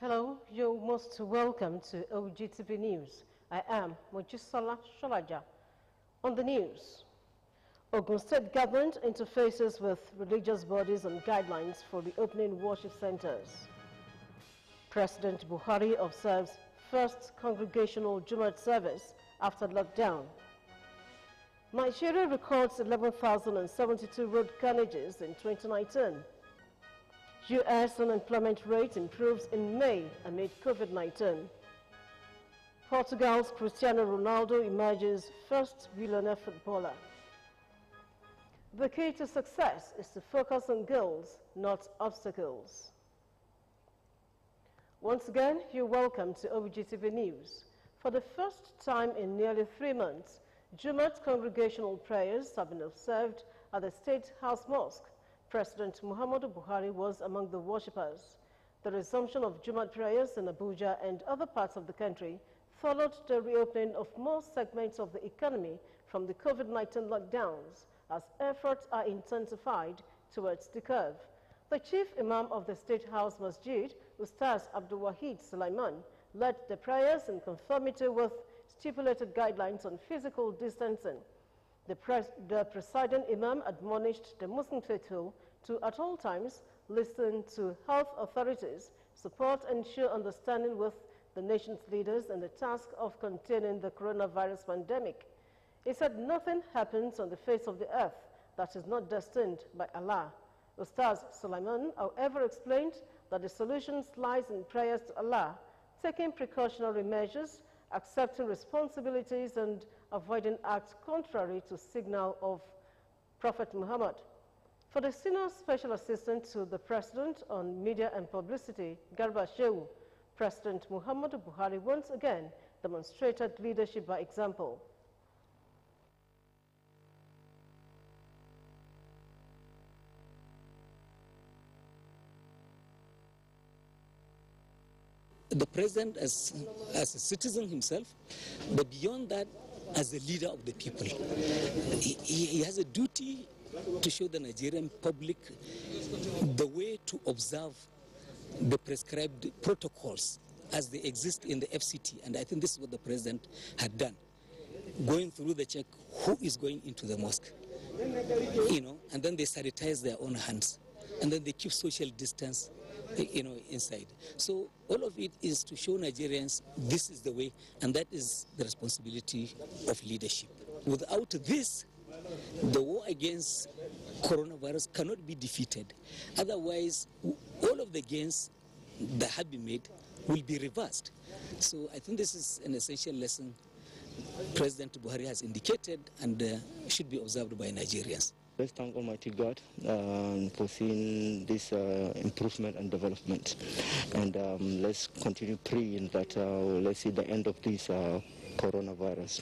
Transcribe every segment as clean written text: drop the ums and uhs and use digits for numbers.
Hello, you're most welcome to Ogtv News. I am Mojisola Sholaja. On the news, Ogun State government interfaces with religious bodies on guidelines for reopening worship centers. President Buhari observes first congregational Jumat service after lockdown. Nigeria records 11,072 road carnages in 2019. U.S. unemployment rate improves in May amid COVID-19. Portugal's Cristiano Ronaldo emerges first billionaire footballer. The key to success is to focus on goals, not obstacles. Once again, you're welcome to Ogtv News. For the first time in nearly 3 months, Jumat congregational prayers have been observed at the State House Mosque. President Muhammadu Buhari was among the worshippers. The resumption of Jumat prayers in Abuja and other parts of the country followed the reopening of most segments of the economy from the COVID-19 lockdowns as efforts are intensified towards the curve. The chief imam of the State House Masjid, Ustaz Abdul Wahid Sulaiman, led the prayers in conformity with stipulated guidelines on physical distancing. The presiding imam admonished the Muslim faithful to, at all times, listen to health authorities, support and show understanding with the nation's leaders in the task of containing the coronavirus pandemic. He said nothing happens on the face of the earth that is not destined by Allah. Ustaz Sulaiman, however, explained that the solution lies in prayers to Allah, taking precautionary measures, accepting responsibilities and avoiding acts contrary to signal of Prophet Muhammad. For the senior special assistant to the President on Media and Publicity, Garba Shehu, President Muhammadu Buhari once again demonstrated leadership by example. The president as a citizen himself, but beyond that, as a leader of the people. He has a duty to show the Nigerian public the way to observe the prescribed protocols as they exist in the FCT, and I think this is what the president had done, going through the check who is going into the mosque, and then they sanitize their own hands, and then they keep social distance, inside. So all of it is to show Nigerians this is the way, and that is the responsibility of leadership. Without this, the war against coronavirus cannot be defeated. Otherwise, all of the gains that have been made will be reversed. So I think this is an essential lesson President Buhari has indicated and should be observed by Nigerians. Let's thank Almighty God for seeing this improvement and development. And let's continue praying that let's see the end of this coronavirus.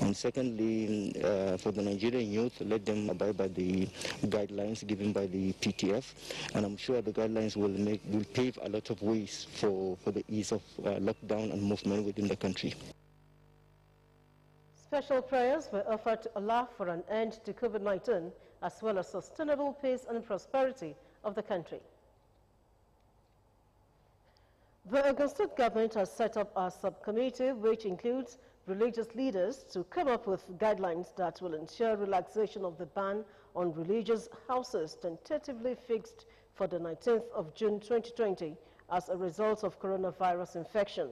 And secondly, for the Nigerian youth, let them abide by the guidelines given by the PTF. And I'm sure the guidelines will pave a lot of ways for the ease of lockdown and movement within the country. Special prayers were offered to Allah for an end to COVID-19, as well as sustainable peace and prosperity of the country. The Ogun State government has set up a subcommittee which includes religious leaders to come up with guidelines that will ensure relaxation of the ban on religious houses tentatively fixed for the 19th of June 2020 as a result of coronavirus infection.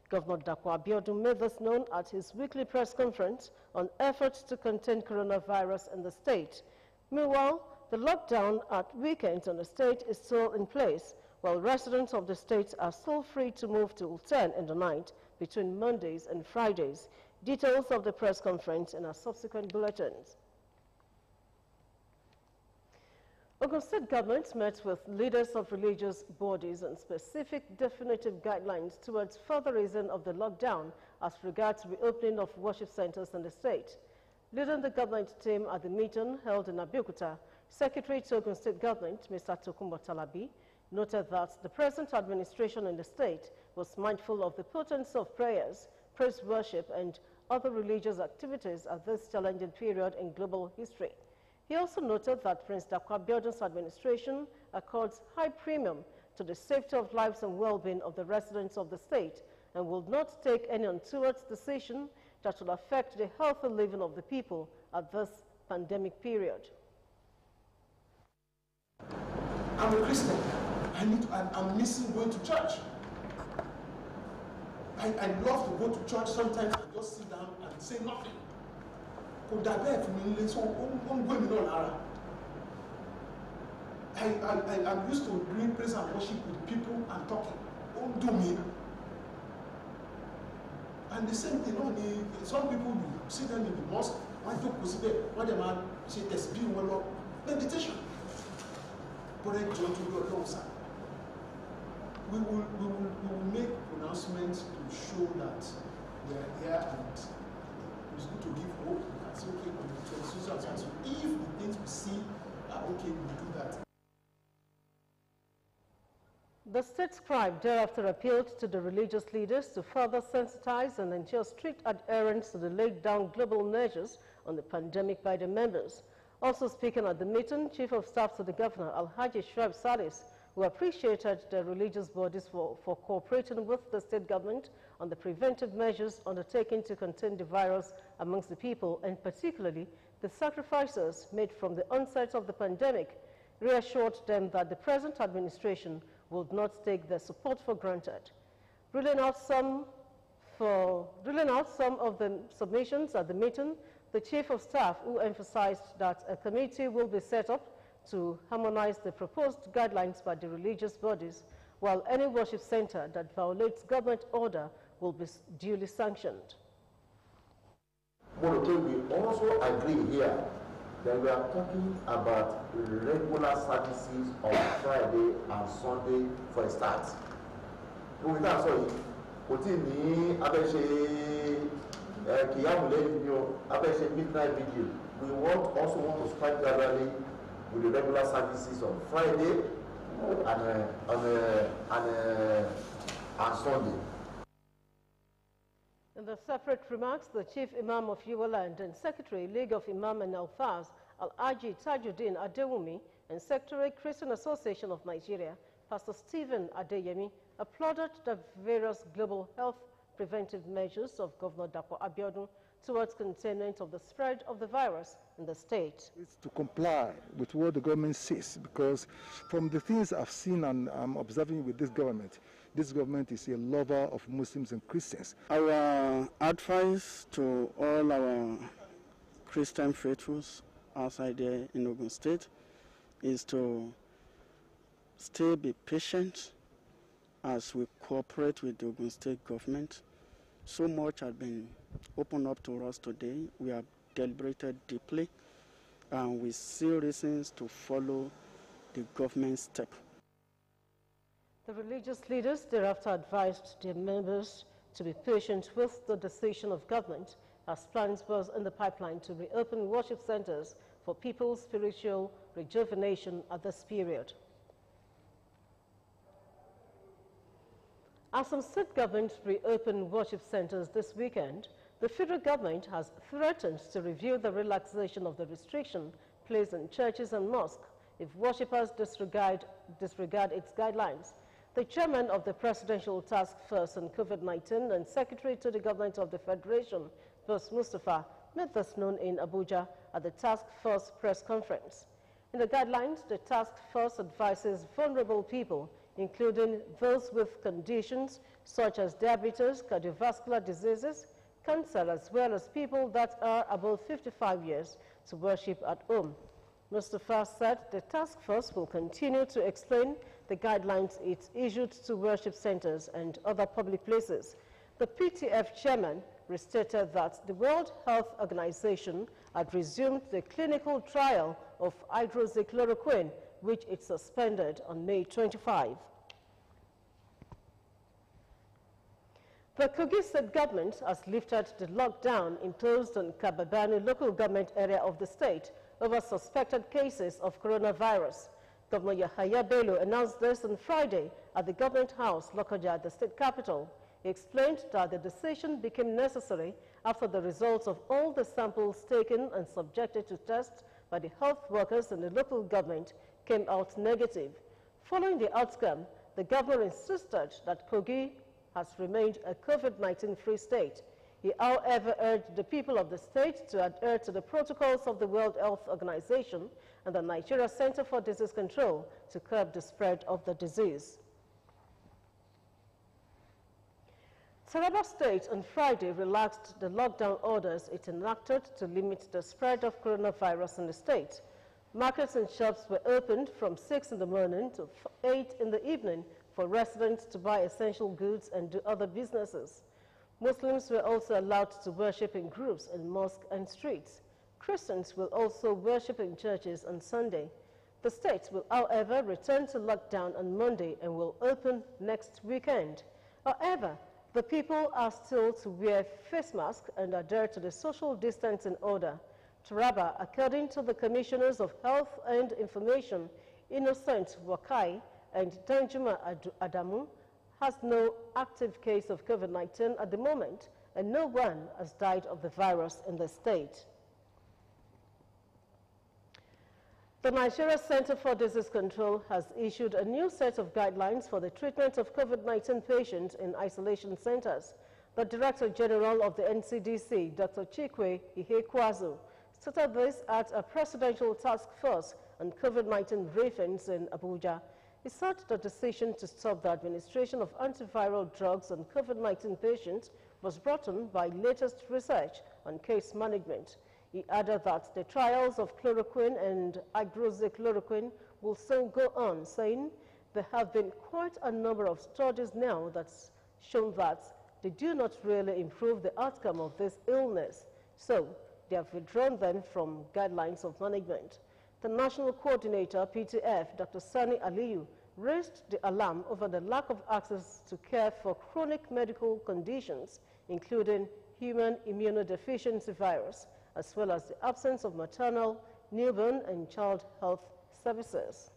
Governor Dapo Abiodun made this known at his weekly press conference on efforts to contain coronavirus in the state. Meanwhile, the lockdown at weekends on the state is still in place, while residents of the state are still free to move till 10 in the night between Mondays and Fridays. Details of the press conference in our subsequent bulletins. Ogun State government met with leaders of religious bodies on specific definitive guidelines towards further easing of the lockdown as regards reopening of worship centers in the state. Leading the government team at the meeting held in Abeokuta, Secretary to Ogun State government, Mr. Tokunbo Talabi, noted that the present administration in the state was mindful of the potency of prayers, praise worship, and other religious activities at this challenging period in global history. He also noted that Prince Dapo Abiodun's administration accords high premium to the safety of lives and well-being of the residents of the state and will not take any untoward decision that will affect the healthy living of the people at this pandemic period. I'm a Christian. I'm missing going to church. I love to go to church sometimes and just sit down and say nothing. I'm used to doing praise and worship with people and talking. Don't do me. And the same thing, some people, you see them in the mosque, one joke was there, one of them say tasbih, one meditation. But I join to your long side. We will make pronouncements to show that we are here, and it's good to give hope. We can say, okay, so if the things we see are okay, we do that. The state scribe thereafter appealed to the religious leaders to further sensitize and ensure strict adherence to the laid down global measures on the pandemic by the members. Also speaking at the meeting, Chief of Staff to the Governor, Alhaji Shuaib Salis, who appreciated the religious bodies for cooperating with the state government on the preventive measures undertaken to contain the virus amongst the people, and particularly the sacrifices made from the onset of the pandemic, reassured them that the present administration would not take their support for granted. Ruling out some of the submissions at the meeting, the Chief of Staff, who emphasized that a committee will be set up to harmonize the proposed guidelines by the religious bodies, while any worship center that violates government order will be duly sanctioned. But we also agree here that we are talking about regular services on Friday and Sunday for a start. We can't say, midnight vigil. We also want to start gradually with the regular services on Friday and Sunday. In the separate remarks, the Chief Imam of Yorubaland and Secretary, League of Imam and Alfaz, Al-Aji Tajuddin Adewumi, and Secretary, Christian Association of Nigeria, Pastor Stephen Adeyemi, applauded the various global health preventive measures of Governor Dapo Abiodun towards containment of the spread of the virus in the state. It's to comply with what the government says, because from the things I've seen and I'm observing with this government is a lover of Muslims and Christians. Our advice to all our Christian faithfuls outside there in Ogun State is to be patient as we cooperate with the Ogun State government. So much has been opened up to us today. We have deliberated deeply, and we see reasons to follow the government's step. The religious leaders thereafter advised their members to be patient with the decision of government, as plans was in the pipeline to reopen worship centers for people's spiritual rejuvenation at this period. As some state governments reopen worship centers this weekend, the federal government has threatened to review the relaxation of the restriction placed on churches and mosques if worshippers disregard its guidelines. The chairman of the Presidential Task Force on COVID-19 and secretary to the government of the Federation, Boss Mustafa, made this known in Abuja at the Task Force press conference. In the guidelines, the Task Force advises vulnerable people, including those with conditions such as diabetes, cardiovascular diseases, cancer, as well as people that are above 55 years, to worship at home. Mustafa said the task force will continue to explain the guidelines it issued to worship centers and other public places. The PTF chairman restated that the World Health Organization had resumed the clinical trial of hydroxychloroquine, which it suspended on May 25. The Kogi State government has lifted the lockdown imposed on Kababani local government area of the state over suspected cases of coronavirus. Governor Yahaya Bello announced this on Friday at the Government House, Lokoja, the state capital. He explained that the decision became necessary after the results of all the samples taken and subjected to tests by the health workers in the local government came out negative. Following the outcome, the governor insisted that Kogi has remained a COVID-19-free state. He, however, urged the people of the state to adhere to the protocols of the World Health Organization and the Nigeria Center for Disease Control to curb the spread of the disease. Taraba State on Friday relaxed the lockdown orders it enacted to limit the spread of coronavirus in the state. Markets and shops were opened from 6 in the morning to 8 in the evening for residents to buy essential goods and do other businesses. Muslims were also allowed to worship in groups in mosques and streets. Christians will also worship in churches on Sunday. The state will, however, return to lockdown on Monday and will open next weekend. However, the people are still to wear face masks and adhere to the social distancing order. Taraba, according to the Commissioners of Health and Information, Innocent Wakai and Danjuma Adamu, has no active case of COVID-19 at the moment, and no one has died of the virus in the state. The Nigeria Center for Disease Control has issued a new set of guidelines for the treatment of COVID-19 patients in isolation centers. The Director General of the NCDC, Dr. Chikwe Ihekwazu, stated this at a presidential task force on COVID-19 briefings in Abuja. He said the decision to stop the administration of antiviral drugs on COVID-19 patients was brought on by latest research on case management. He added that the trials of chloroquine and hydroxychloroquine will soon go on, saying there have been quite a number of studies now that's shown that they do not really improve the outcome of this illness. So they have withdrawn them from guidelines of management. The National Coordinator, PTF, Dr. Sani Aliyu, raised the alarm over the lack of access to care for chronic medical conditions, including human immunodeficiency virus, as well as the absence of maternal, newborn, and child health services.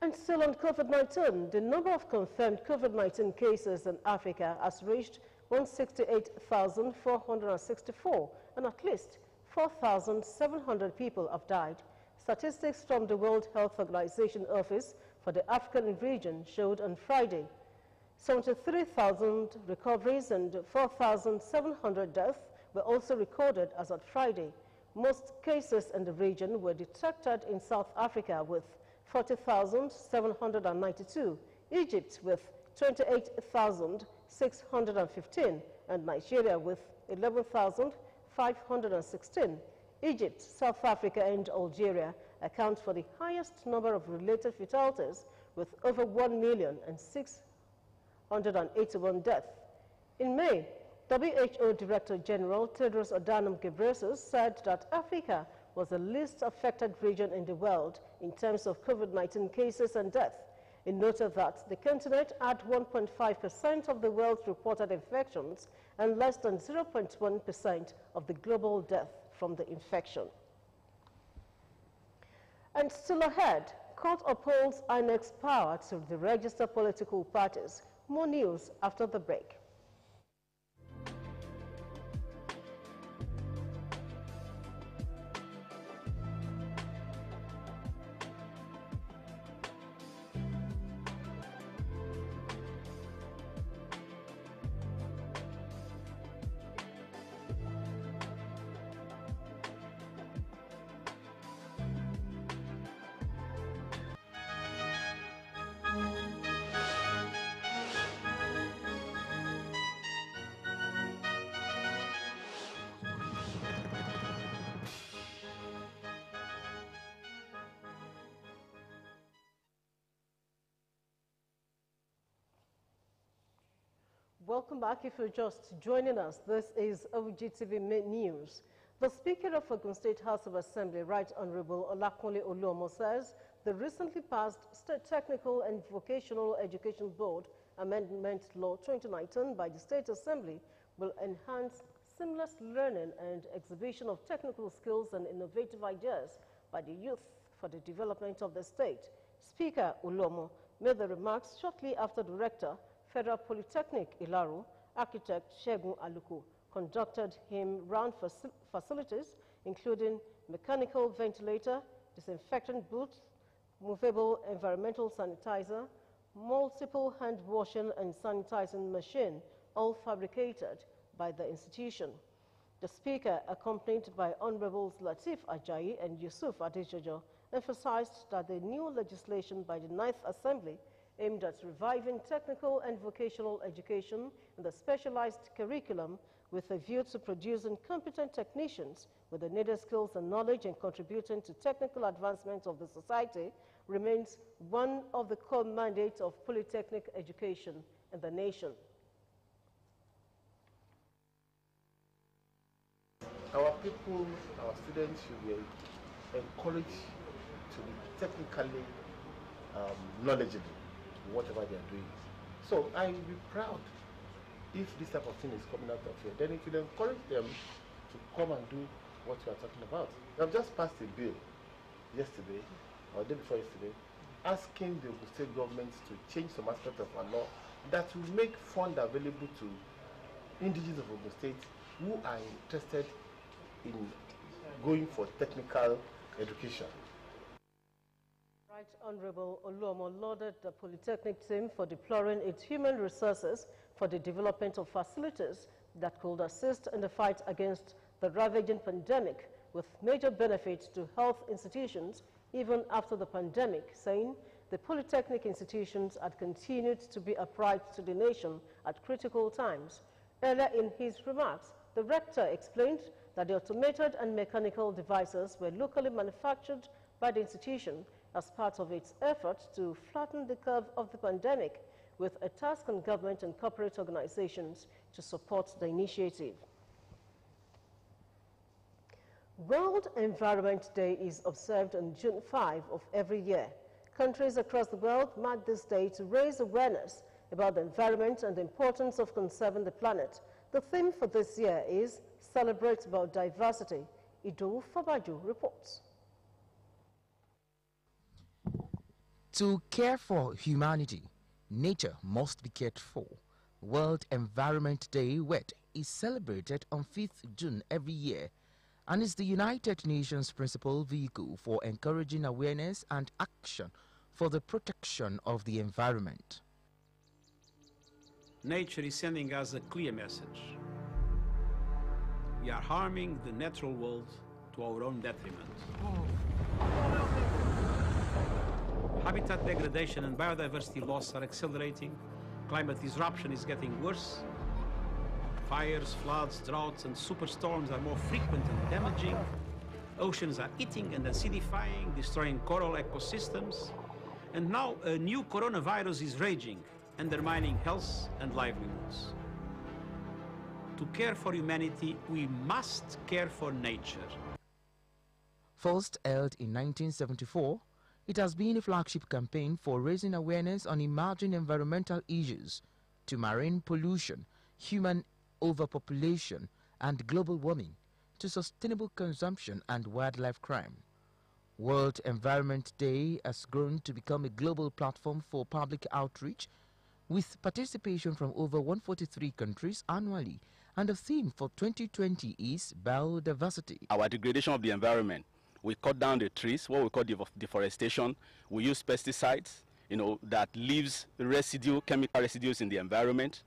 And still on COVID-19, the number of confirmed COVID-19 cases in Africa has reached 168,464, and at least 4,700 people have died. Statistics from the World Health Organization Office for the African region showed on Friday 73,000 recoveries and 4,700 deaths were also recorded as of Friday. Most cases in the region were detected in South Africa with 40,792, Egypt with 28,615, and Nigeria with 11,516. Egypt, South Africa, and Algeria account for the highest number of related fatalities with over 1,681,000 deaths. In May, WHO Director General Tedros Adhanom Ghebreyesus said that Africa was the least affected region in the world in terms of COVID-19 cases and deaths. He noted that the continent had 1.5% of the world's reported infections and less than 0.1% of the global death from the infection. And still ahead, court upholds INEC's power to register political parties. More news after the break. Welcome back. If you're just joining us, this is Ogtv News. The Speaker of Ogun State House of Assembly, Right Honorable Olakunle Oluomo, says the recently passed State Technical and Vocational Education Board Amendment Law 2019 by the State Assembly will enhance seamless learning and exhibition of technical skills and innovative ideas by the youth for the development of the state. Speaker Oluomo made the remarks shortly after the Rector, Federal Polytechnic Ilaro, architect Shegun Aluko, conducted him round facilities, including mechanical ventilator, disinfectant booth, movable environmental sanitizer, multiple hand washing and sanitizing machine, all fabricated by the institution. The Speaker, accompanied by Honourables Lateef Ajayi and Yusuf Adejojo, emphasized that the new legislation by the 9th Assembly aimed at reviving technical and vocational education in the specialized curriculum with a view to producing competent technicians with the needed skills and knowledge and contributing to technical advancement of the society remains one of the core mandates of polytechnic education in the nation. Our people, our students should be encouraged to be technically knowledgeable in whatever they are doing. So I will be proud if this type of thing is coming out of here. Then it will encourage them to come and do what we are talking about. We have just passed a bill yesterday, or the day before yesterday, asking the state governments to change some aspect of our law that will make funds available to indigenous of Ogun State who are interested in going for technical education. Right Honourable Oluomo lauded the Polytechnic team for deploying its human resources for the development of facilities that could assist in the fight against the ravaging pandemic with major benefits to health institutions even after the pandemic, saying the Polytechnic institutions had continued to be upright to the nation at critical times. Earlier in his remarks, the rector explained that the automated and mechanical devices were locally manufactured by the institution as part of its effort to flatten the curve of the pandemic, with a task on government and corporate organizations to support the initiative. World Environment Day is observed on June 5 of every year. Countries across the world mark this day to raise awareness about the environment and the importance of conserving the planet. The theme for this year is Celebrate Biodiversity. Ido Fabaju reports. To care for humanity, nature must be cared for. World Environment Day WED is celebrated on 5th June every year and is the United Nations principal vehicle for encouraging awareness and action for the protection of the environment. Nature is sending us a clear message. We are harming the natural world to our own detriment. Habitat degradation and biodiversity loss are accelerating. Climate disruption is getting worse. Fires, floods, droughts, and superstorms are more frequent and damaging. Oceans are eating and acidifying, destroying coral ecosystems. And now a new coronavirus is raging, undermining health and livelihoods. To care for humanity, we must care for nature. First held in 1974, it has been a flagship campaign for raising awareness on emerging environmental issues to marine pollution, human overpopulation, and global warming, to sustainable consumption and wildlife crime. World Environment Day has grown to become a global platform for public outreach with participation from over 143 countries annually, and the theme for 2020 is biodiversity. Our degradation of the environment. We cut down the trees, what we call deforestation. We use pesticides, that leaves residue, chemical residues in the environment,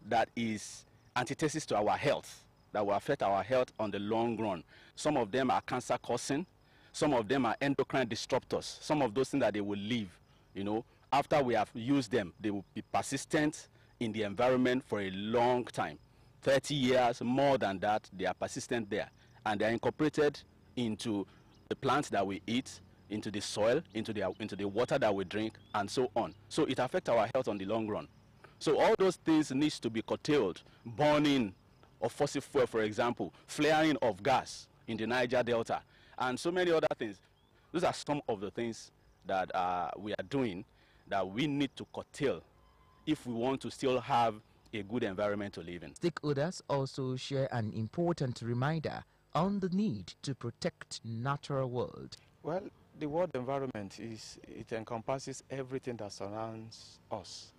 that is antithesis to our health, that will affect our health on the long run. Some of them are cancer causing, some of them are endocrine disruptors, some of those things that they will leave, after we have used them, they will be persistent in the environment for a long time. 30 years, more than that, they are persistent there. And they are incorporated into the plants that we eat, into the soil, into the water that we drink, and so on. So it affects our health on the long run. So all those things need to be curtailed. Burning of fossil fuel, for example, flaring of gas in the Niger Delta, and so many other things. Those are some of the things that we are doing that we need to curtail if we want to still have a good environment to live in. Stakeholders also share an important reminder on the need to protect natural world. Well, the world environment it encompasses everything that surrounds us.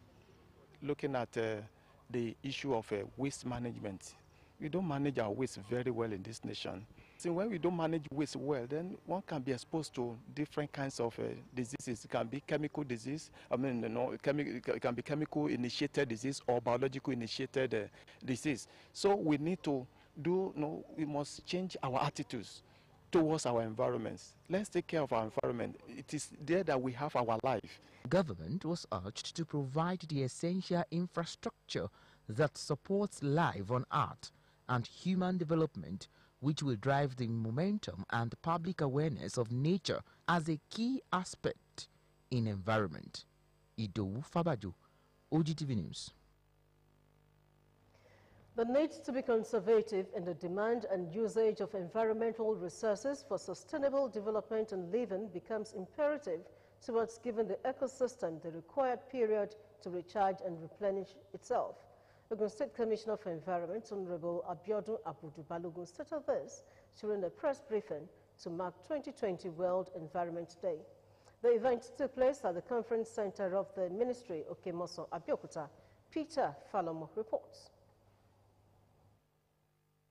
Looking at the issue of waste management, we don't manage our waste very well in this nation. See, when we don't manage waste well, then one can be exposed to different kinds of diseases. It can be chemical disease, it can be chemical initiated disease or biological initiated disease. So we need to we must change our attitudes towards our environments. Let's take care of our environment. It is there that we have our life. Government was urged to provide the essential infrastructure that supports life on Earth and human development, which will drive the momentum and public awareness of nature as a key aspect in environment. Idowu Fabajo, Ogtv News. The need to be conservative in the demand and usage of environmental resources for sustainable development and living becomes imperative towards giving the ecosystem the required period to recharge and replenish itself. Ogun State Commissioner for Environment, Honorable Abiodun Abudu-Balogun, stated this during a press briefing to mark 2020 World Environment Day. The event took place at the conference center of the Ministry, Okemoso, Abeokuta. Peter Falomo reports.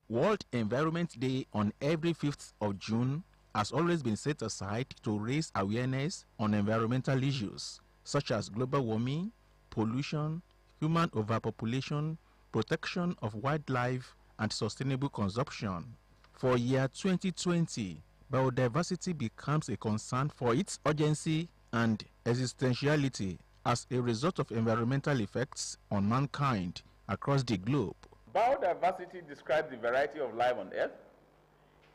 World Environment Day on every 5th of June has always been set aside to raise awareness on environmental issues such as global warming, pollution, human overpopulation, protection of wildlife, and sustainable consumption. For year 2020, biodiversity becomes a concern for its urgency and existentiality as a result of environmental effects on mankind across the globe. Biodiversity describes the variety of life on Earth.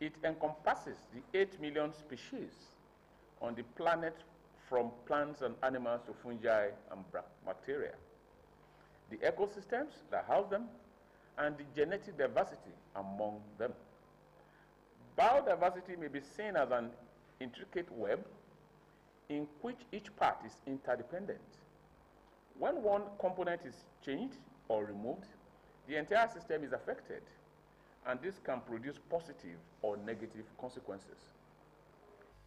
It encompasses the 8 million species on the planet, from plants and animals to fungi and bacteria, the ecosystems that house them, and the genetic diversity among them. Biodiversity may be seen as an intricate web in which each part is interdependent. When one component is changed or removed, the entire system is affected, and this can produce positive or negative consequences.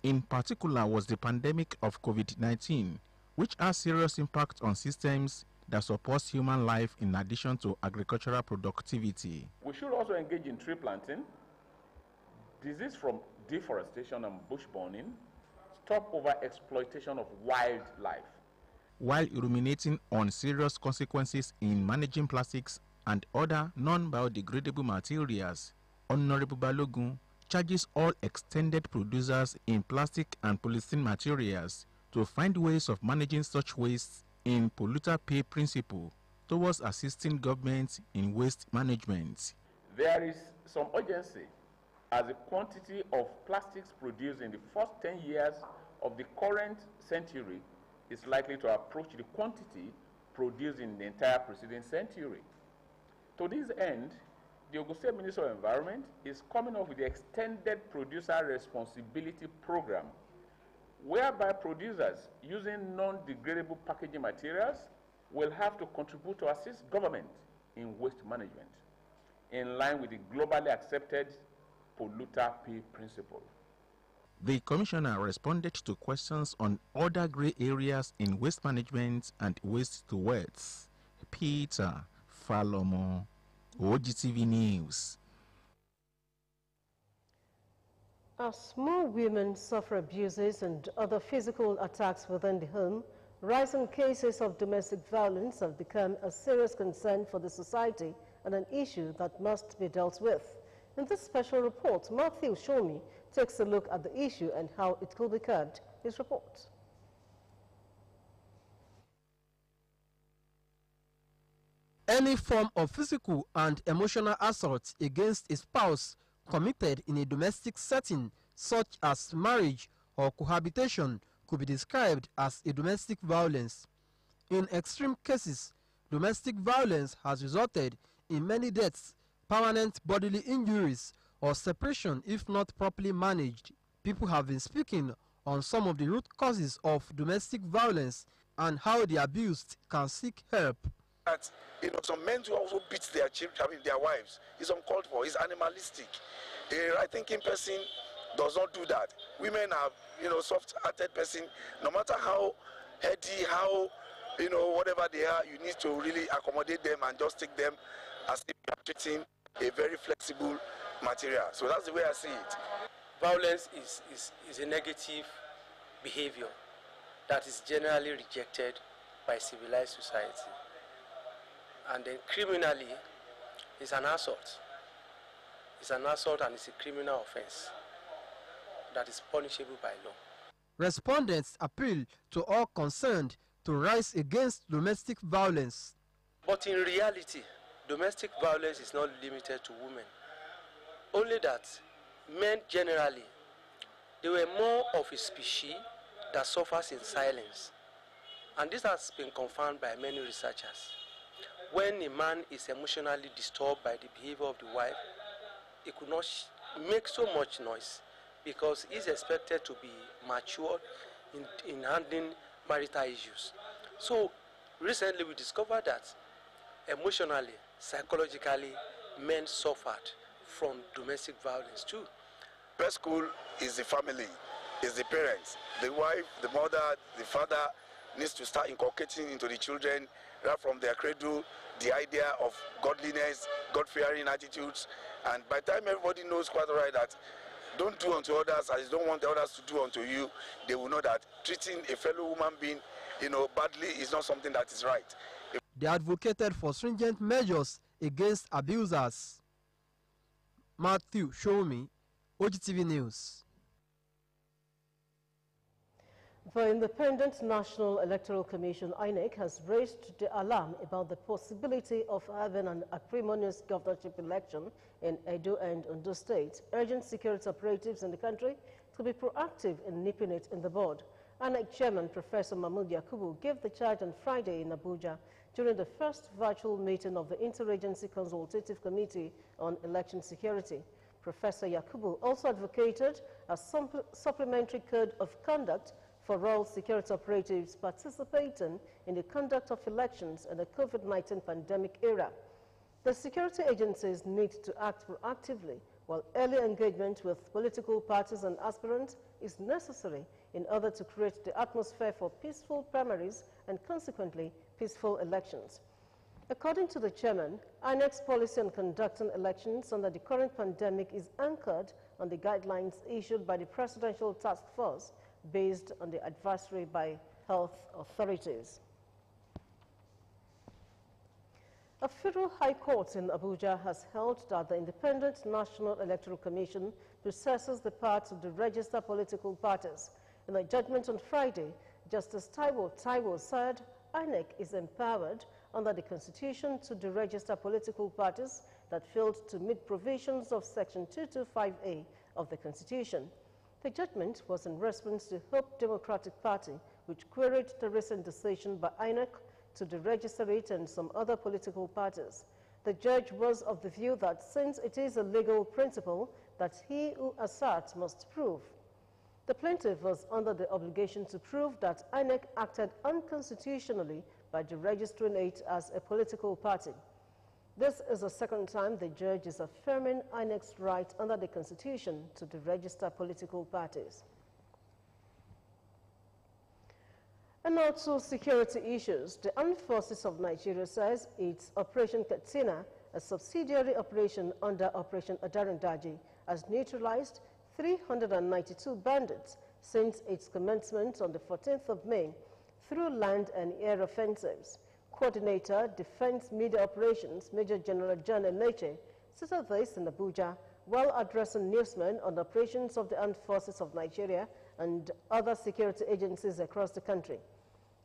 In particular was the pandemic of COVID-19, which has serious impact on systems that support human life in addition to agricultural productivity. We should also engage in tree planting, disease from deforestation and bush burning, stop over-exploitation of wildlife. While ruminating on serious consequences in managing plastics and other non-biodegradable materials, Honorable Balogun charges all extended producers in plastic and polythene materials to find ways of managing such waste in polluter pay principle towards assisting governments in waste management. There is some urgency as the quantity of plastics produced in the first 10 years of the current century is likely to approach the quantity produced in the entire preceding century. To this end, the Ogun State Ministry of Environment is coming up with the Extended Producer Responsibility Program, whereby producers using non-degradable packaging materials will have to contribute to assist government in waste management, in line with the globally accepted polluter pay principle. The Commissioner responded to questions on other grey areas in waste management and waste to wealth. Peter Falomo, Ogtv News. As more women suffer abuses and other physical attacks within the home, rising cases of domestic violence have become a serious concern for the society and an issue that must be dealt with. In this special report, Matthew Shomi takes a look at the issue and how it could be curbed. His report. Any form of physical and emotional assault against a spouse committed in a domestic setting, such as marriage or cohabitation, could be described as a domestic violence. In extreme cases, domestic violence has resulted in many deaths, permanent bodily injuries, or separation if not properly managed. People have been speaking on some of the root causes of domestic violence and how the abused can seek help. That, some men who also beat their children, their wives, is uncalled for, is animalistic. A right-thinking person does not do that. Women are, soft-hearted person. No matter how heady, how, whatever they are, you need to really accommodate them and just take them as if you are treating a very flexible, material. So that's the way I see it. Violence is a negative behavior that is generally rejected by civilized society. And then criminally, it's an assault. It's an assault and it's a criminal offense that is punishable by law. Respondents appeal to all concerned to rise against domestic violence. But in reality, domestic violence is not limited to women. Only that men generally, they were more of a species that suffers in silence. And this has been confirmed by many researchers. When a man is emotionally disturbed by the behavior of the wife, he could not make so much noise because he's expected to be mature in handling marital issues. So recently we discovered that emotionally, psychologically, men suffered from domestic violence too. Best school is the family, is the parents. The wife, the mother, the father needs to start inculcating into the children right from their cradle the idea of godliness, God-fearing attitudes. And by the time everybody knows quite right that don't do unto others as you don't want the others to do unto you, they will know that treating a fellow human being, badly is not something that is right. They advocated for stringent measures against abusers. Matthew Shomi, Ogtv News. The Independent National Electoral Commission, INEC, has raised the alarm about the possibility of having an acrimonious governorship election in Edo and Ondo State, urging security operatives in the country to be proactive in nipping it in the bud. INEC Chairman Professor Mahmood Yakubu gave the charge on Friday in Abuja during the first virtual meeting of the Interagency Consultative Committee on Election Security. Professor Yakubu also advocated a supplementary code of conduct for all security operatives participating in the conduct of elections in the COVID-19 pandemic era. The security agencies need to act proactively, while early engagement with political parties and aspirants is necessary in order to create the atmosphere for peaceful primaries and consequently peaceful elections. According to the chairman, INEC's policy on conducting elections under the current pandemic is anchored on the guidelines issued by the Presidential Task Force based on the advisory by health authorities. A federal high court in Abuja has held that the Independent National Electoral Commission possesses the power to deregister political parties. In a judgment on Friday, Justice Taiwo said INEC is empowered under the Constitution to deregister political parties that failed to meet provisions of Section 225A of the Constitution. The judgment was in response to Hope Democratic Party, which queried the recent decision by INEC to deregister it and some other political parties. The judge was of the view that since it is a legal principle that he who asserts must prove, the plaintiff was under the obligation to prove that INEC acted unconstitutionally by deregistering it as a political party. This is the second time the judge is affirming INEC's right under the Constitution to deregister political parties. And now to security issues. The Armed Forces of Nigeria says its Operation Katsina, a subsidiary operation under Operation Adarandaji, has neutralized 392 bandits since its commencement on the 14th of May through land and air offensives. Coordinator, Defense Media Operations, Major General John Eneche, said this in Abuja while addressing newsmen on operations of the Armed Forces of Nigeria and other security agencies across the country.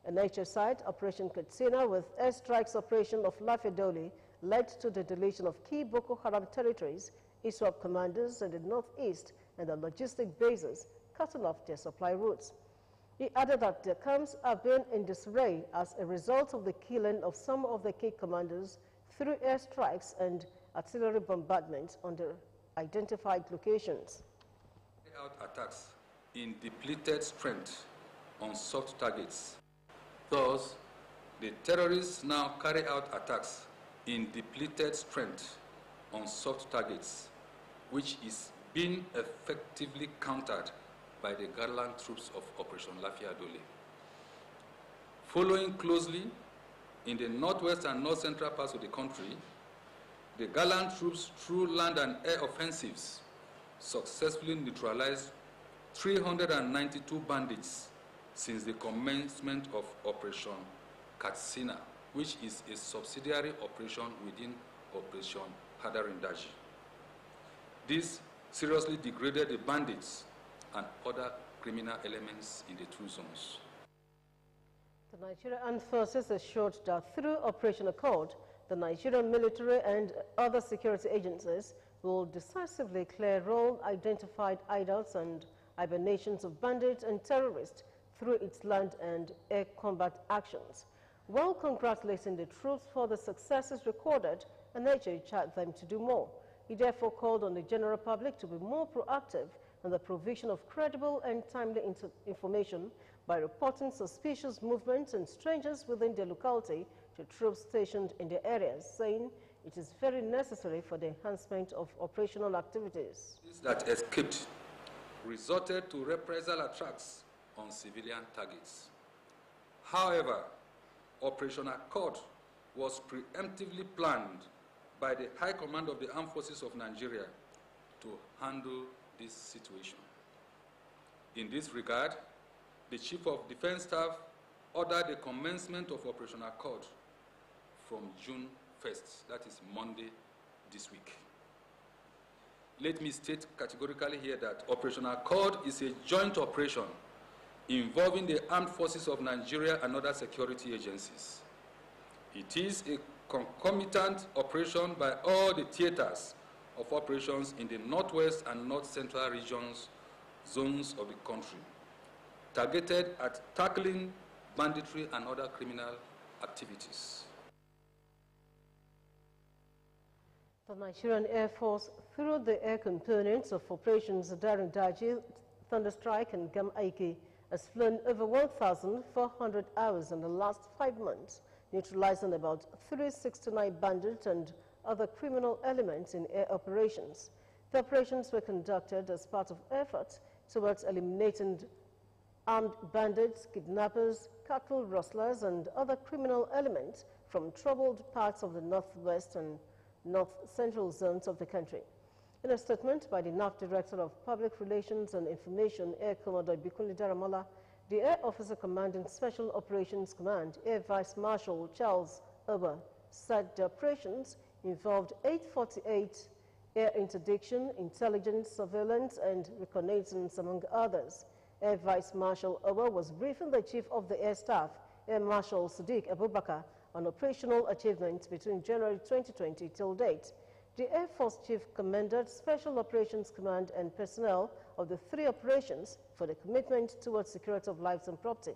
Eneche said Operation Katsina with airstrikes operation of Lafedoli led to the deletion of key Boko Haram territories, ISWAP commanders in the northeast and the logistic bases, cutting off their supply routes. He added that their camps have been in disarray as a result of the killing of some of the key commanders through airstrikes and artillery bombardment on the identified locations. Out attacks in depleted strength on soft targets. Thus, the terrorists now carry out attacks in depleted strength on soft targets, which is being effectively countered by the gallant troops of Operation Lafia Dole. Following closely in the northwest and north central parts of the country, the gallant troops, through land and air offensives, successfully neutralized 392 bandits since the commencement of Operation Katsina, which is a subsidiary operation within Operation Hadarindaji. This seriously degraded the bandits and other criminal elements in the two zones. The Nigerian Armed Forces assured that through Operation Accord, the Nigerian military and other security agencies will decisively clear all identified idols and hibernations of bandits and terrorists through its land and air combat actions. While congratulating the troops for the successes recorded and urged them to do more, he therefore called on the general public to be more proactive in the provision of credible and timely information by reporting suspicious movements and strangers within their locality to troops stationed in the areas, saying it is very necessary for the enhancement of operational activities. That escaped resorted to reprisal attacks on civilian targets. However, Operation Accord was preemptively planned by the High Command of the Armed Forces of Nigeria to handle this situation. In this regard, the Chief of Defense Staff ordered the commencement of Operation Accord from June 1st, that is Monday this week. Let me state categorically here that Operation Accord is a joint operation involving the Armed Forces of Nigeria and other security agencies. It is a concomitant operation by all the theaters of operations in the northwest and north-central zones of the country, targeted at tackling banditry and other criminal activities. The Nigerian Air Force, through the air components of Operations Daji, Thunderstrike and Gam Aiki, has flown over 1,400 hours in the last 5 months, neutralizing about 369 bandits and other criminal elements in air operations. The operations were conducted as part of efforts towards eliminating armed bandits, kidnappers, cattle rustlers, and other criminal elements from troubled parts of the northwest and north-central zones of the country. In a statement by the NAF Director of Public Relations and Information, Air Commodore Bikunle Daramala, the Air Officer Commanding Special Operations Command, Air Vice Marshal Charles Ober, said the operations involved 848 air interdiction, intelligence, surveillance, and reconnaissance, among others. Air Vice Marshal Ober was briefing the Chief of the Air Staff, Air Marshal Sadiq Abubakar, on operational achievements between January 2020 till date. The Air Force Chief commended Special Operations Command and personnel of the 3 operations for the commitment towards security of lives and property.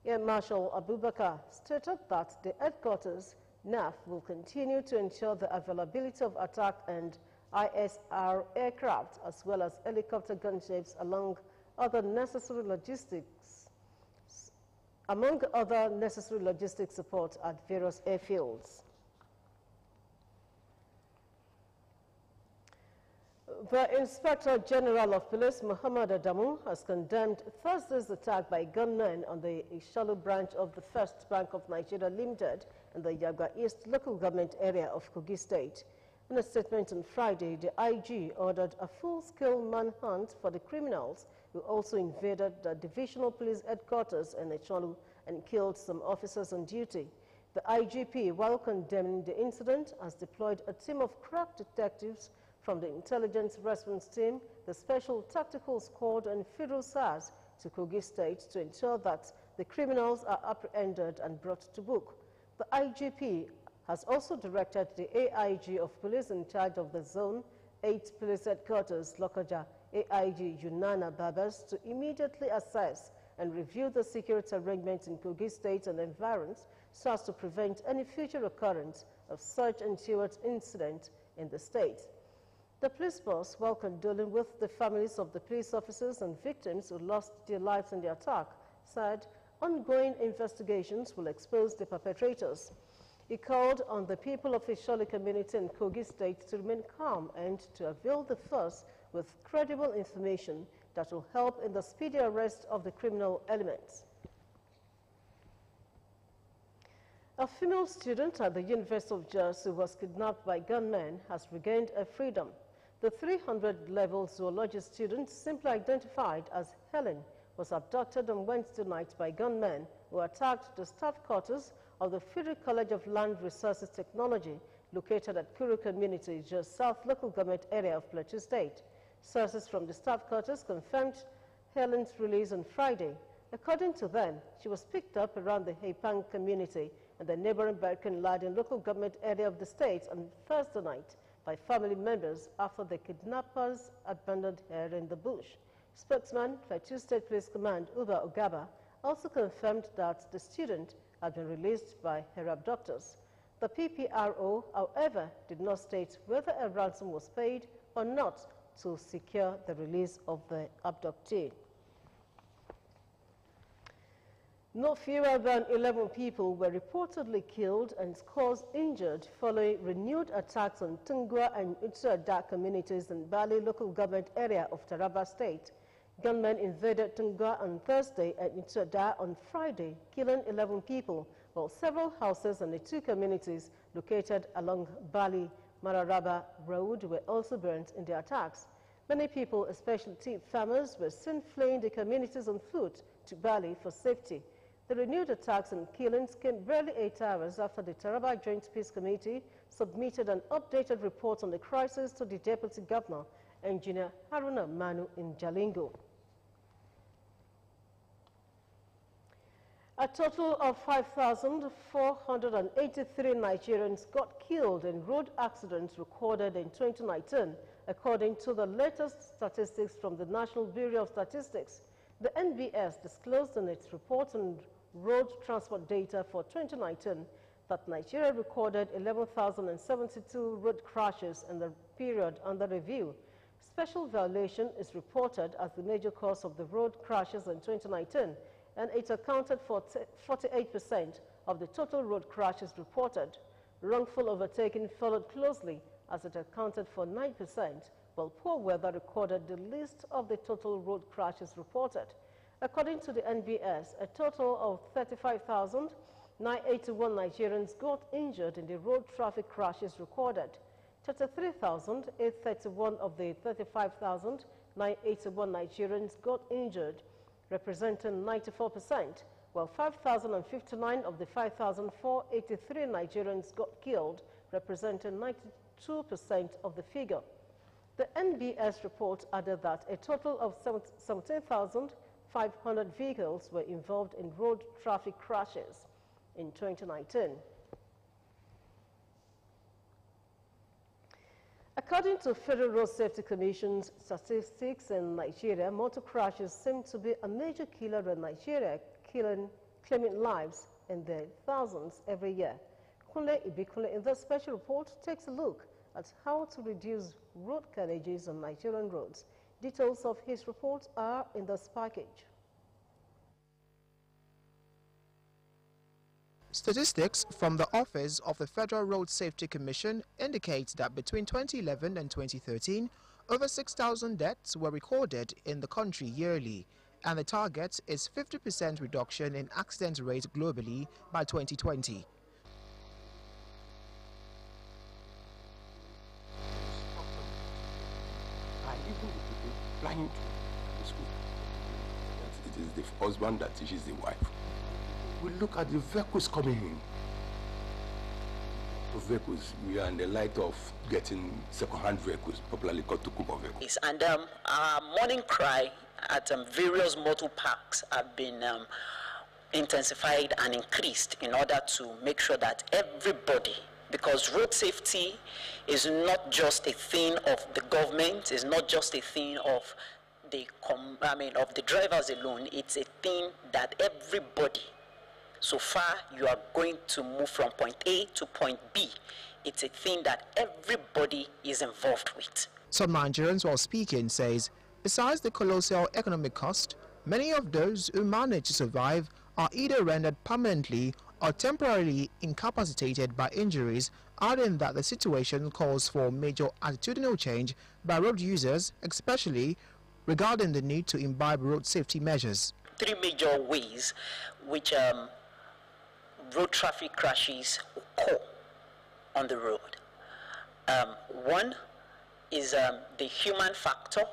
Air Marshal Abubakar stated that the headquarters, NAF, will continue to ensure the availability of attack and ISR aircraft as well as helicopter gunships among other necessary logistics support at various airfields. The Inspector General of Police, Muhammad Adamu, has condemned Thursday's attack by gunmen on the Ishalu branch of the First Bank of Nigeria Limited in the Yagba East local government area of Kogi State. In a statement on Friday, the IG ordered a full-scale manhunt for the criminals who also invaded the Divisional Police Headquarters in Ishalu and killed some officers on duty. The IGP, while condemning the incident, has deployed a team of crack detectives from the Intelligence Response Team, the Special Tactical Squad, and Federal SARS to Kogi State to ensure that the criminals are apprehended and brought to book. The IGP has also directed the AIG of Police in charge of the Zone 8 Police Headquarters, Lokoja, AIG Yunana Babas, to immediately assess and review the security arrangements in Kogi State and environs so as to prevent any future occurrence of such untoward incident in the state. The police boss, while condoling with the families of the police officers and victims who lost their lives in the attack, said ongoing investigations will expose the perpetrators. He called on the people of the Isholi community in Kogi State to remain calm and to avail the force with credible information that will help in the speedy arrest of the criminal elements. A female student at the University of Jos who was kidnapped by gunmen has regained her freedom. The 300-level zoology student, simply identified as Helen, was abducted on Wednesday night by gunmen who attacked the staff quarters of the Federal College of Land Resources Technology located at Kuru Community, Jos South local government area of Plateau State. Sources from the staff quarters confirmed Helen's release on Friday. According to them, she was picked up around the Haipang community and the neighboring Barkin Ladin local government area of the state on Thursday night by family members after the kidnappers abandoned her in the bush. Spokesman, Plateau State Police Command Uba Ogaba, also confirmed that the student had been released by her abductors. The PPRO, however, did not state whether a ransom was paid or not to secure the release of the abductee. No fewer than 11 people were reportedly killed and scores injured following renewed attacks on Tungwa and Itsuada communities in Bali local government area of Taraba State. Gunmen invaded Tungwa on Thursday and Itsuada on Friday, killing 11 people, while several houses in the two communities located along Bali Mararaba Road were also burnt in the attacks. Many people, especially tea farmers, were seen fleeing the communities on foot to Bali for safety. The renewed attacks and killings came barely 8 hours after the Taraba Joint Peace Committee submitted an updated report on the crisis to the Deputy Governor, Engineer Haruna Manu in Jalingo. A total of 5,483 Nigerians got killed in road accidents recorded in 2019, according to the latest statistics from the National Bureau of Statistics. The NBS disclosed in its report on road transport data for 2019 that Nigeria recorded 11,072 road crashes in the period under review. Special violation is reported as the major cause of the road crashes in 2019, and it accounted for 48% of the total road crashes reported. Wrongful overtaking followed closely as it accounted for 9%, while poor weather recorded the least of the total road crashes reported. According to the NBS, a total of 35,981 Nigerians got injured in the road traffic crashes recorded. 33,831 of the 35,981 Nigerians got injured, representing 94%, while 5,059 of the 5,483 Nigerians got killed, representing 92% of the figure. The NBS report added that a total of 17,500 vehicles were involved in road traffic crashes in 2019. According to Federal Road Safety Commission's statistics in Nigeria, motor crashes seem to be a major killer in Nigeria, claiming lives in the thousands every year. Kunle Ibikunle in this special report takes a look at how to reduce road carnages on Nigerian roads. Details of his report are in this package. Statistics from the Office of the Federal Road Safety Commission indicate that between 2011 and 2013, over 6,000 deaths were recorded in the country yearly, and the target is 50% reduction in accident rate globally by 2020. Flying to school. It is the husband that teaches the wife. We look at the vehicles coming in. The vehicles, we are in the light of getting second-hand vehicles, popularly called Tukumbo vehicles. And our morning cry at various motor parks have been intensified and increased in order to make sure that everybody, because road safety is not just a thing of the government, it's not just a thing of the drivers alone, it's a thing that everybody, so far you are going to move from point A to point B, it's a thing that everybody is involved with. Some Nigerians, while speaking, says, besides the colossal economic cost, many of those who manage to survive are either rendered permanently or temporarily incapacitated by injuries, adding that the situation calls for major attitudinal change by road users, especially regarding the need to imbibe road safety measures. Three major ways which road traffic crashes occur on the road. One is the human factor,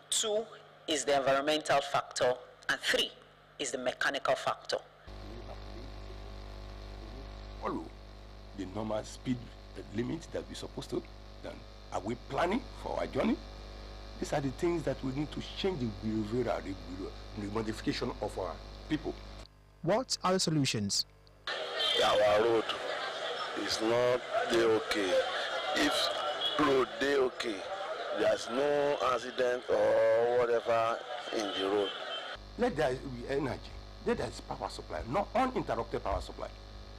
two is the environmental factor, and three is the mechanical factor. Follow the normal speed limit that we're supposed to. Then are we planning for our journey? These are the things that we need to change the behavior, the modification of our people. What are the solutions? Our road is not there okay. If road there okay, there's no accident or whatever in the road. Let there be energy. Let there is power supply, not uninterrupted power supply.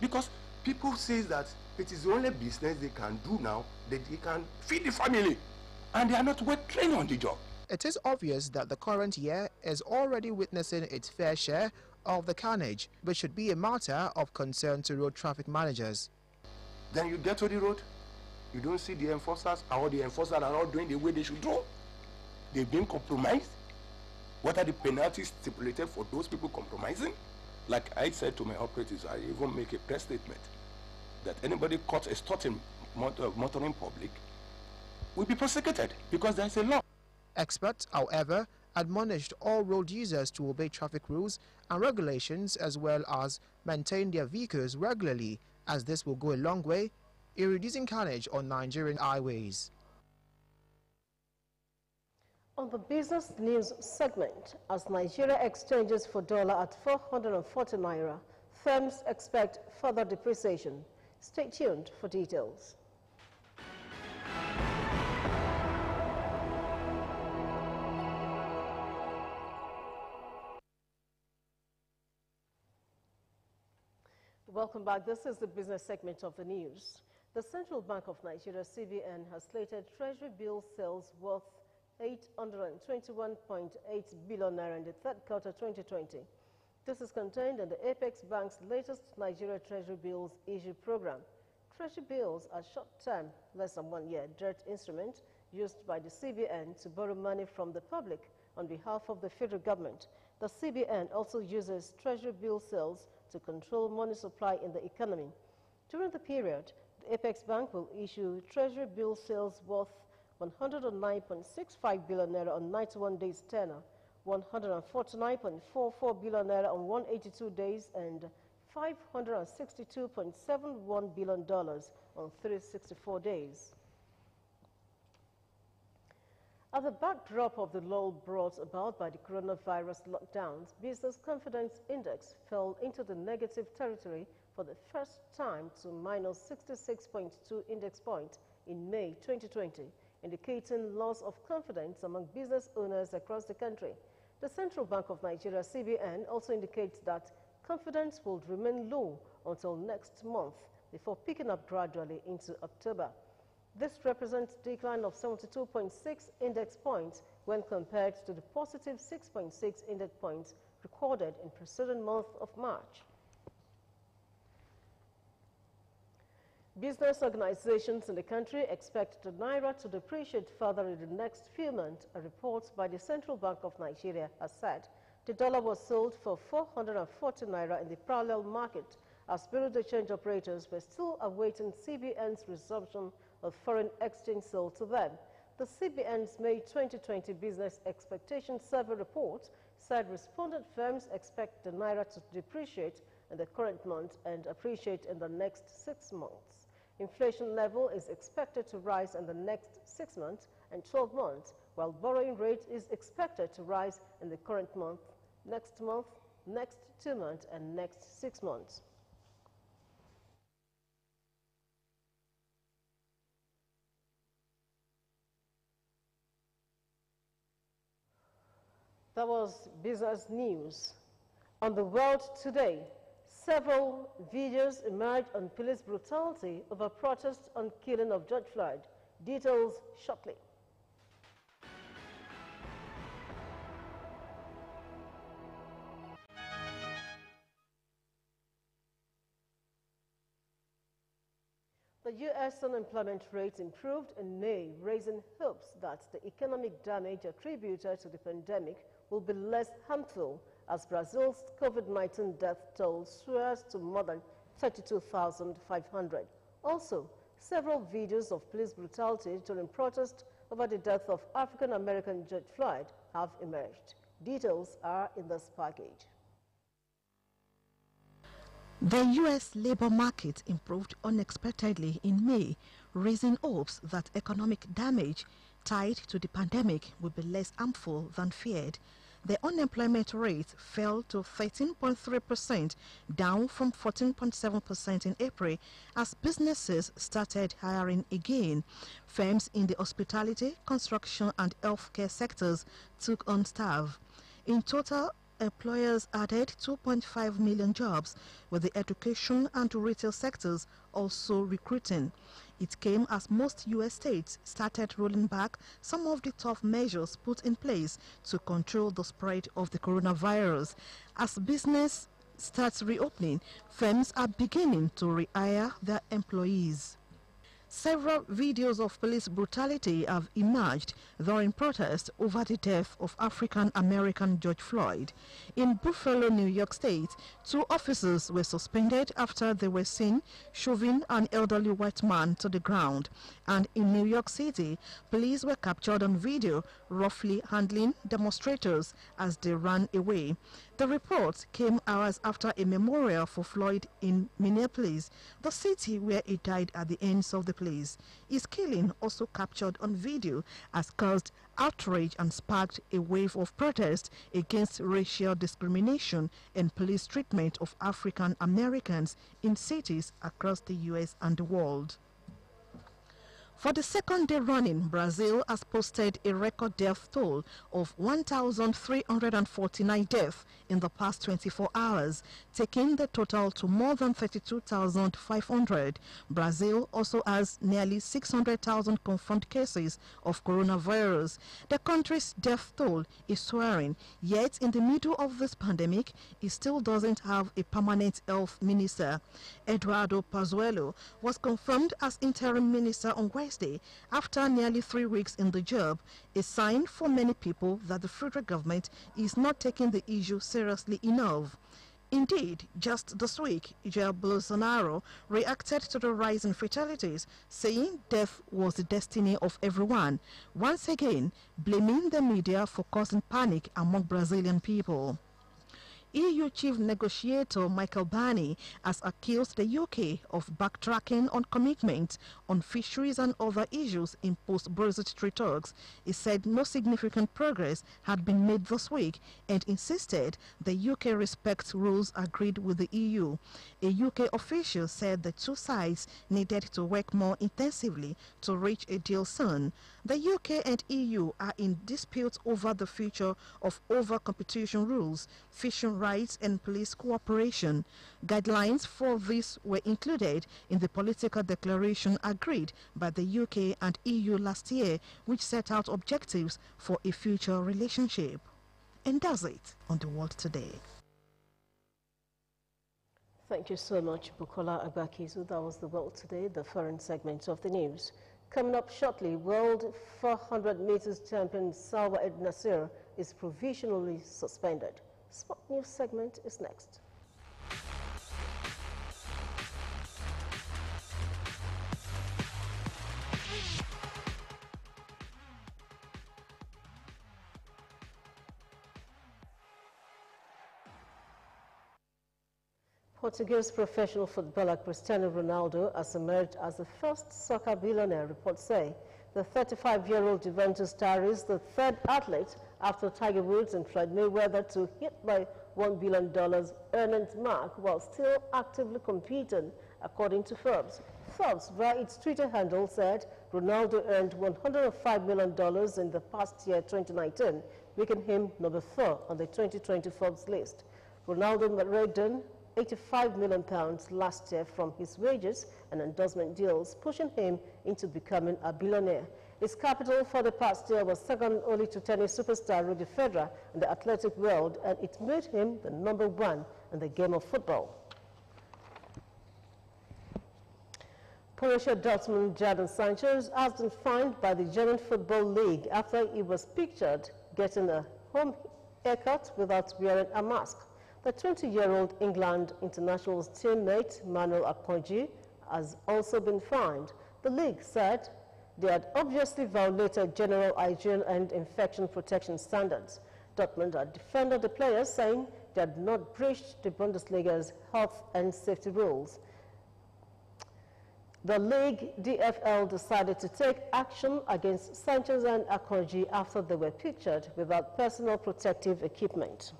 Because people say that it is the only business they can do now, that they can feed the family. And they are not well trained on the job. It is obvious that the current year is already witnessing its fair share of the carnage, which should be a matter of concern to road traffic managers. Then you get to the road, you don't see the enforcers, or the enforcers are not doing the way they should do. They've been compromised. What are the penalties stipulated for those people compromising? Like I said to my operatives, I even make a press statement that anybody caught extorting motoring public will be prosecuted because there is a law. Experts, however, admonished all road users to obey traffic rules and regulations as well as maintain their vehicles regularly, as this will go a long way in reducing carnage on Nigerian highways. On the business news segment, as Nigeria exchanges for dollar at 440 naira, firms expect further depreciation. Stay tuned for details. Welcome back. This is the business segment of the news. The Central Bank of Nigeria, CBN, has slated Treasury bill sales worth 821.8 billion naira in the third quarter 2020. This is contained in the Apex Bank's latest Nigeria Treasury bills issue program. Treasury bills are short-term, less than 1 year, debt instrument used by the CBN to borrow money from the public on behalf of the federal government. The CBN also uses Treasury bill sales to control money supply in the economy. During the period, the Apex Bank will issue Treasury bill sales worth 109.65 billion naira on 91 days tenor, 149.44 billion naira on 182 days, and $562.71 billion on 364 days. At the backdrop of the lull brought about by the coronavirus lockdowns, Business Confidence Index fell into the negative territory for the first time to minus 66.2 index points in May 2020, indicating loss of confidence among business owners across the country. The Central Bank of Nigeria, CBN, also indicates that confidence will remain low until next month before picking up gradually into October. This represents a decline of 72.6 index points when compared to the positive 6.6 index points recorded in preceding month of March. Business organizations in the country expect the naira to depreciate further in the next few months. A report by the Central Bank of Nigeria has said the dollar was sold for 440 naira in the parallel market, as bureau de change operators were still awaiting CBN's resumption of foreign exchange sale to them. The CBN's May 2020 Business Expectation Survey report said respondent firms expect the naira to depreciate in the current month and appreciate in the next 6 months. Inflation level is expected to rise in the next 6 months and 12 months, while borrowing rate is expected to rise in the current month, next 2 months, and next 6 months. That was business news. On the world today, several videos emerged on police brutality over protests on killing of George Floyd. Details shortly. The U.S. unemployment rate improved in May, raising hopes that the economic damage attributed to the pandemic will be less harmful as Brazil's COVID-19 death toll soars to more than 32,500. Also, several videos of police brutality during protest over the death of African-American George Floyd have emerged. Details are in this package. The U.S. labor market improved unexpectedly in May, raising hopes that economic damage tied to the pandemic will be less harmful than feared. The unemployment rate fell to 13.3%, down from 14.7% in April, as businesses started hiring again. Firms in the hospitality, construction and healthcare sectors took on staff. In total, employers added 2.5 million jobs, with the education and retail sectors also recruiting. It came as most U.S. states started rolling back some of the tough measures put in place to control the spread of the coronavirus. As business starts reopening, firms are beginning to rehire their employees. Several videos of police brutality have emerged during protests over the death of African-American George Floyd. In Buffalo, New York State, 2 officers were suspended after they were seen shoving an elderly white man to the ground. And in New York City, police were captured on video roughly handling demonstrators as they ran away. The report came hours after a memorial for Floyd in Minneapolis, the city where he died at the hands of the police. His killing, also captured on video, has caused outrage and sparked a wave of protest against racial discrimination and police treatment of African Americans in cities across the U.S. and the world. For the second day running, Brazil has posted a record death toll of 1,349 deaths in the past 24 hours, taking the total to more than 32,500. Brazil also has nearly 600,000 confirmed cases of coronavirus. The country's death toll is soaring, yet in the middle of this pandemic, it still doesn't have a permanent health minister. Eduardo Pazuello was confirmed as interim minister on Wednesday after nearly 3 weeks in the job, a sign for many people that the federal government is not taking the issue seriously enough. Indeed, just this week, Jair Bolsonaro reacted to the rise in fatalities, saying death was the destiny of everyone, once again blaming the media for causing panic among Brazilian people. EU chief negotiator Michael Barney has accused the UK of backtracking on commitments on fisheries and other issues in post-Brexit trade talks. He said no significant progress had been made this week and insisted the UK respect rules agreed with the EU. A UK official said the two sides needed to work more intensively to reach a deal soon. The UK and EU are in dispute over the future of over-competition rules, fishing rights and police cooperation. Guidelines for this were included in the political declaration agreed by the UK and EU last year, which set out objectives for a future relationship. And that's it on The World Today. Thank you so much, Bukola Agbakizu. That was The World Today, the foreign segment of the news. Coming up shortly, World 400 meters champion Salwa Ed Nasir is provisionally suspended. Sport News segment is next. Portuguese professional footballer Cristiano Ronaldo has emerged as the first soccer billionaire, reports say. The 35-year-old Juventus star is the third athlete after Tiger Woods and Floyd Mayweather to hit by $1 billion earnings mark while still actively competing, according to Forbes. Forbes, via its Twitter handle, said Ronaldo earned $105 million in the past year, 2019, making him number 4 on the 2020 Forbes list. Ronaldo made £85 million last year from his wages and endorsement deals, pushing him into becoming a billionaire. His capital for the past year was second only to tennis superstar Roger Federer in the athletic world, and it made him the number 1 in the game of football. Borussia Dortmund Jadon Sancho has been fined by the German Football League after he was pictured getting a home haircut without wearing a mask. The 20-year-old England international's teammate, Manuel Akonji, has also been fined. The league said they had obviously violated general hygiene and infection protection standards. Dortmund had defended the players, saying they had not breached the Bundesliga's health and safety rules. The league, DFL, decided to take action against Sanchez and Akonji after they were pictured without personal protective equipment.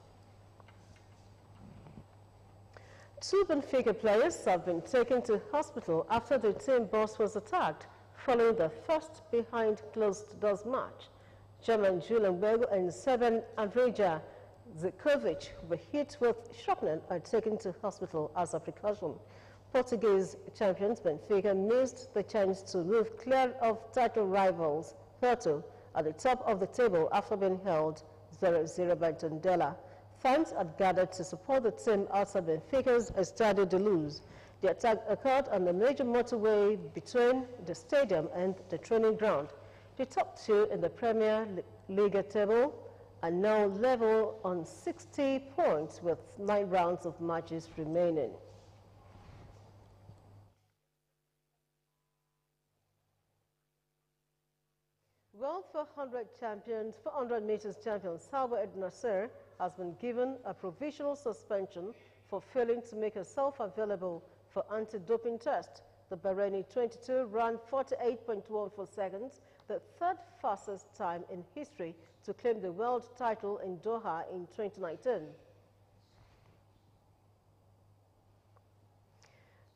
2 Benfica players have been taken to hospital after the team bus was attacked following the first behind closed doors match. German Julian Weigl and Serbian Andrija Zikovic were hit with shrapnel and taken to hospital as a precaution. Portuguese champions Benfica missed the chance to move clear of title rivals Porto at the top of the table after being held 0-0 by Tondela. Fans had gathered to support the team outside Benfica's Estadio de Luz. The attack occurred on the major motorway between the stadium and the training ground. The top 2 in the Premier League table are now level on 60 points with 9 rounds of matches remaining. Well, 400 meters champion Salwa Ed Nasser has been given a provisional suspension for failing to make herself available for anti-doping test. The Bahraini 22 ran 48.14 seconds, the 3rd fastest time in history to claim the world title in Doha in 2019.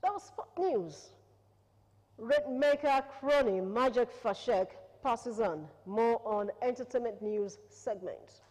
That was sport news. Rainmaker crony Majek Fashek passes on. More on entertainment news segment.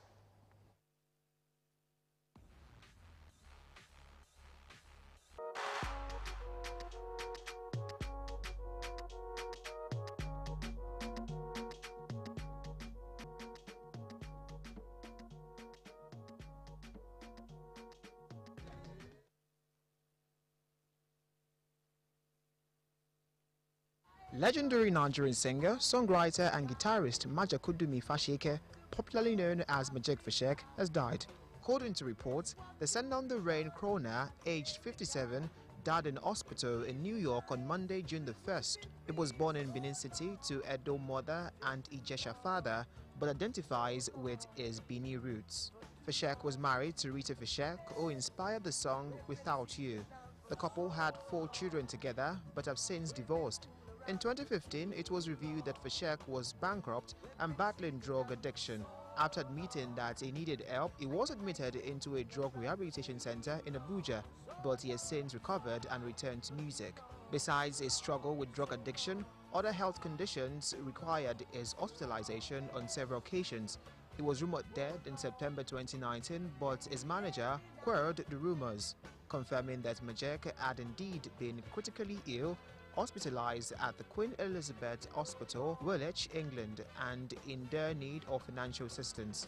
Legendary Nigerian singer, songwriter and guitarist Majakudumi Fasheke, popularly known as Majek Fashek, has died. According to reports, the Send Down the Rain crooner, aged 57, died in hospital in New York on Monday, June the 1st. He was born in Benin City to Edo mother and Ijesha father, but identifies with his Bini roots. Fashek was married to Rita Fashek, who inspired the song Without You. The couple had 4 children together, but have since divorced. In 2015, it was revealed that Fashek was bankrupt and battling drug addiction. After admitting that he needed help, he was admitted into a drug rehabilitation center in Abuja, but he has since recovered and returned to music. Besides his struggle with drug addiction, other health conditions required his hospitalization on several occasions. He was rumored dead in September 2019, but his manager queried the rumors, confirming that Majek had indeed been critically ill, hospitalized at the Queen Elizabeth Hospital, Woolwich, England, and in dire need of financial assistance.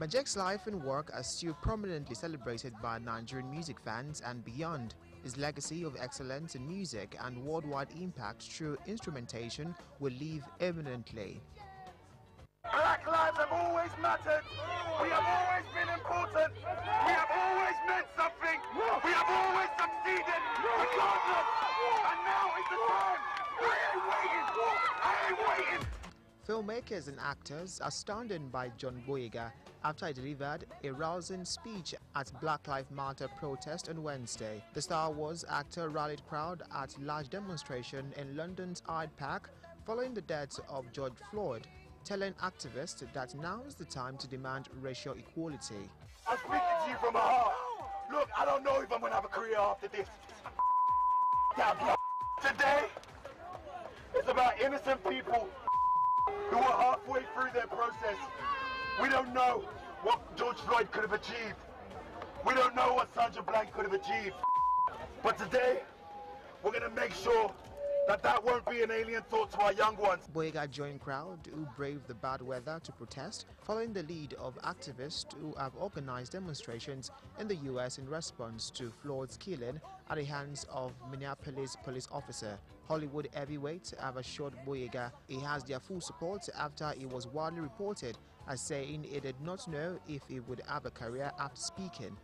Majek's life and work are still prominently celebrated by Nigerian music fans and beyond. His legacy of excellence in music and worldwide impact through instrumentation will live eminently. Black lives have always mattered. We have always been important. We have always meant something. We have always succeeded, regardless. And now is the time. I ain't waiting. Filmmakers and actors are stunned by John Boyega after he delivered a rousing speech at Black Lives Matter protest on Wednesday. The Star Wars actor rallied crowd at large demonstration in London's Hyde Park following the death of George Floyd, telling activists that now is the time to demand racial equality. I'm speaking to you from my heart. Look, I don't know if I'm going to have a career after this. Today, it's about innocent people who are halfway through their process. We don't know what George Floyd could have achieved. We don't know what Sandra Blank could have achieved. But today, we're going to make sure that won't be an alien thought to our young ones. Boyega joined crowd who braved the bad weather to protest, following the lead of activists who have organized demonstrations in the U.S. in response to Floyd's killing at the hands of Minneapolis police officer. Hollywood heavyweights have assured Boyega he has their full support after he was widely reported as saying he did not know if he would have a career after speaking.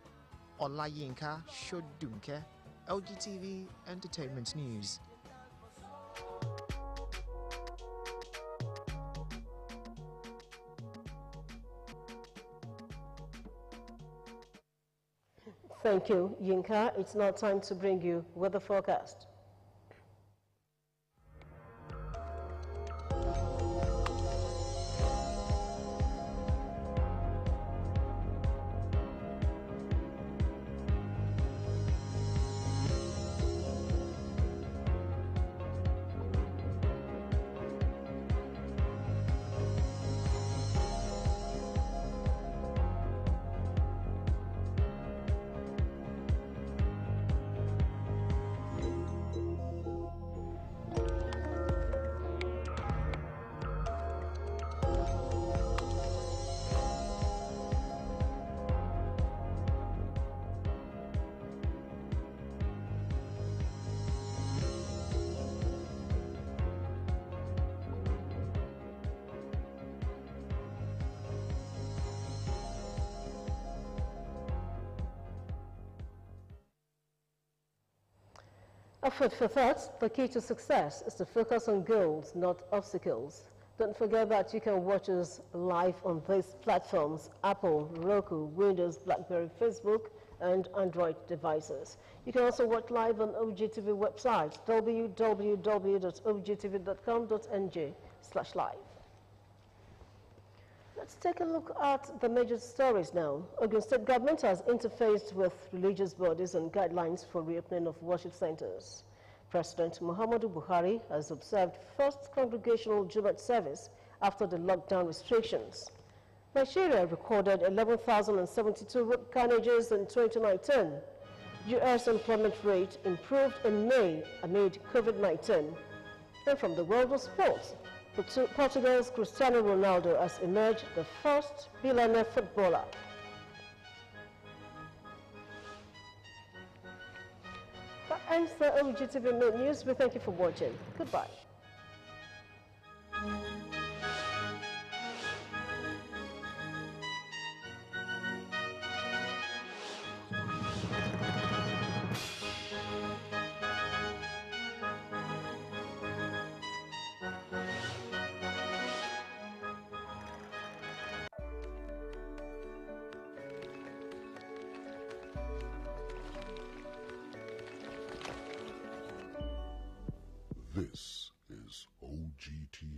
Olayinka Shodunke, Ogtv Entertainment News. Thank you, Yinka. It's now time to bring you weather forecast. A food for thought, the key to success is to focus on goals, not obstacles. Don't forget that you can watch us live on these platforms: Apple, Roku, Windows, BlackBerry, Facebook, and Android devices. You can also watch live on Ogtv website, www.ogtv.com.ng/live. Let's take a look at the major stories now. Ogun State government has interfaced with religious bodies on guidelines for reopening of worship centers. President Muhammadu Buhari has observed first congregational Jumat service after the lockdown restrictions. Nigeria recorded 11,072 road carnages in 2019. U.S. employment rate improved in May amid COVID-19. And from the world of sports, Portugal's Cristiano Ronaldo has emerged the first billionaire footballer. That ends the Ogtv News. We thank you for watching. Goodbye. This is Ogtv.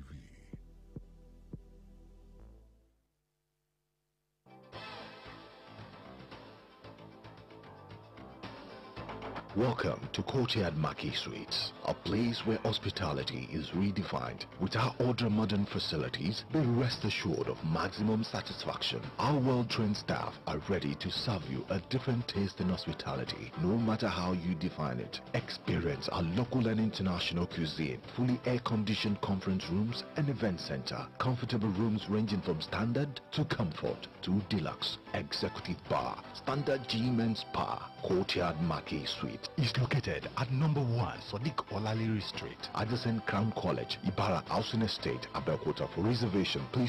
Welcome to Courtyard Maki Suites, a place where hospitality is redefined. With our ultra-modern facilities, be rest assured of maximum satisfaction. Our well-trained staff are ready to serve you a different taste in hospitality, no matter how you define it. Experience our local and international cuisine, fully air-conditioned conference rooms and event center, comfortable rooms ranging from standard to comfort to deluxe, executive bar, standard gym and spa. Courtyard Maki Suite is located at number 1 Sodiq Olaliri Street, adjacent Crown College, Ibarra Housing Estate, Abeokuta. For reservation, please